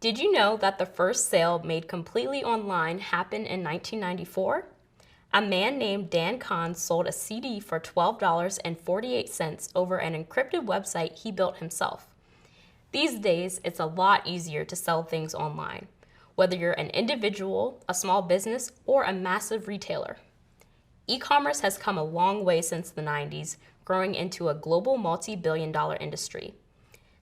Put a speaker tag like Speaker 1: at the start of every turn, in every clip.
Speaker 1: Did you know that the first sale made completely online happened in 1994? A man named Dan Kahn sold a CD for $12.48 over an encrypted website he built himself. These days, it's a lot easier to sell things online, whether you're an individual, a small business, or a massive retailer. E-commerce has come a long way since the 90s, growing into a global multi-billion-dollar industry.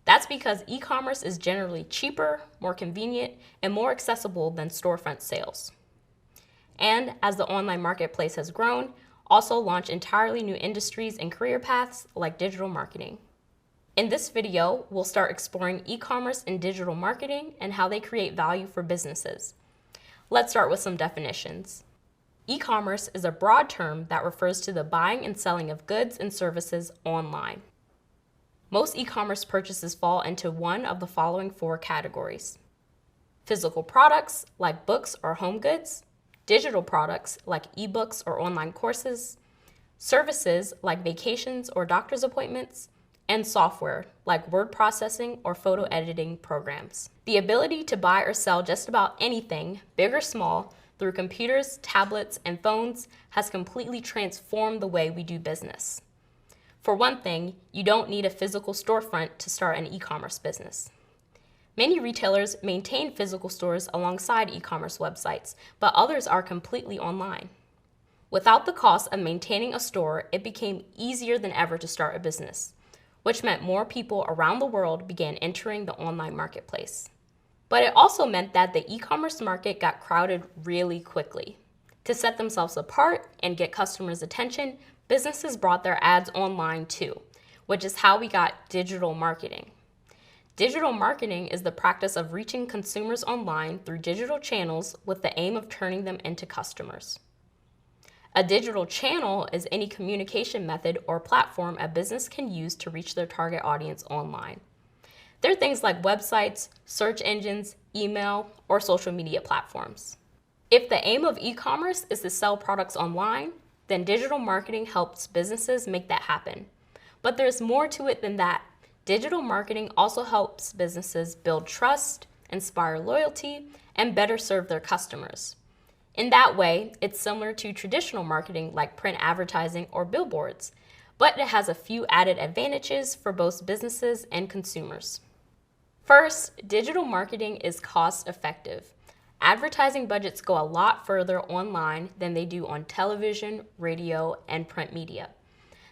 Speaker 1: That's because e-commerce is generally cheaper, more convenient, and more accessible than storefront sales. And as the online marketplace has grown, also launched entirely new industries and career paths like digital marketing. In this video, we'll start exploring e-commerce and digital marketing and how they create value for businesses. Let's start with some definitions. E-commerce is a broad term that refers to the buying and selling of goods and services online. Most e-commerce purchases fall into one of the following four categories: physical products like books or home goods, digital products like ebooks or online courses, services like vacations or doctor's appointments, and software like word processing or photo editing programs. The ability to buy or sell just about anything, big or small, through computers, tablets, and phones has completely transformed the way we do business. For one thing, you don't need a physical storefront to start an e-commerce business. Many retailers maintain physical stores alongside e-commerce websites, but others are completely online. Without the cost of maintaining a store, it became easier than ever to start a business, which meant more people around the world began entering the online marketplace. But it also meant that the e-commerce market got crowded really quickly. To set themselves apart and get customers' attention, businesses brought their ads online too, which is how we got digital marketing. Digital marketing is the practice of reaching consumers online through digital channels with the aim of turning them into customers. A digital channel is any communication method or platform a business can use to reach their target audience online. They're things like websites, search engines, email, or social media platforms. If the aim of e-commerce is to sell products online, then digital marketing helps businesses make that happen. But there's more to it than that. Digital marketing also helps businesses build trust, inspire loyalty, and better serve their customers. In that way, it's similar to traditional marketing like print advertising or billboards, but it has a few added advantages for both businesses and consumers. First, digital marketing is cost-effective. Advertising budgets go a lot further online than they do on television, radio, and print media.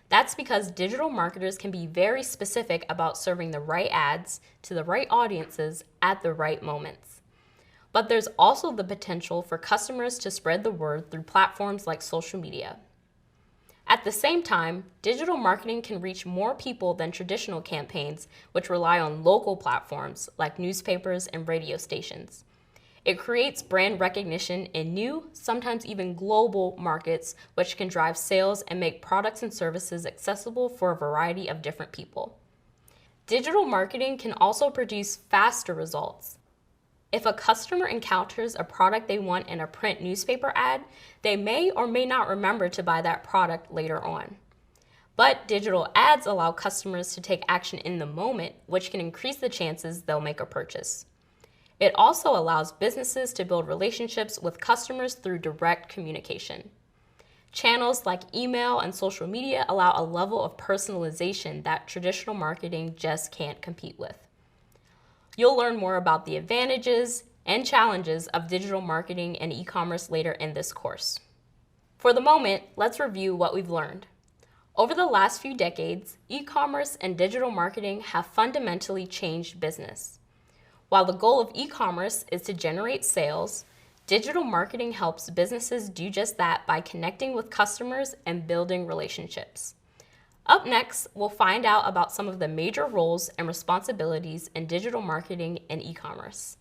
Speaker 1: That's because digital marketers can be very specific about serving the right ads to the right audiences at the right moments. But there's also the potential for customers to spread the word through platforms like social media. At the same time, digital marketing can reach more people than traditional campaigns, which rely on local platforms like newspapers and radio stations. It creates brand recognition in new, sometimes even global markets, which can drive sales and make products and services accessible for a variety of different people. Digital marketing can also produce faster results. If a customer encounters a product they want in a print newspaper ad, they may or may not remember to buy that product later on. But digital ads allow customers to take action in the moment, which can increase the chances they'll make a purchase. It also allows businesses to build relationships with customers through direct communication. Channels like email and social media allow a level of personalization that traditional marketing just can't compete with. You'll learn more about the advantages and challenges of digital marketing and e-commerce later in this course. For the moment, let's review what we've learned. Over the last few decades, e-commerce and digital marketing have fundamentally changed business. While the goal of e-commerce is to generate sales, digital marketing helps businesses do just that by connecting with customers and building relationships. Up next, we'll find out about some of the major roles and responsibilities in digital marketing and e-commerce.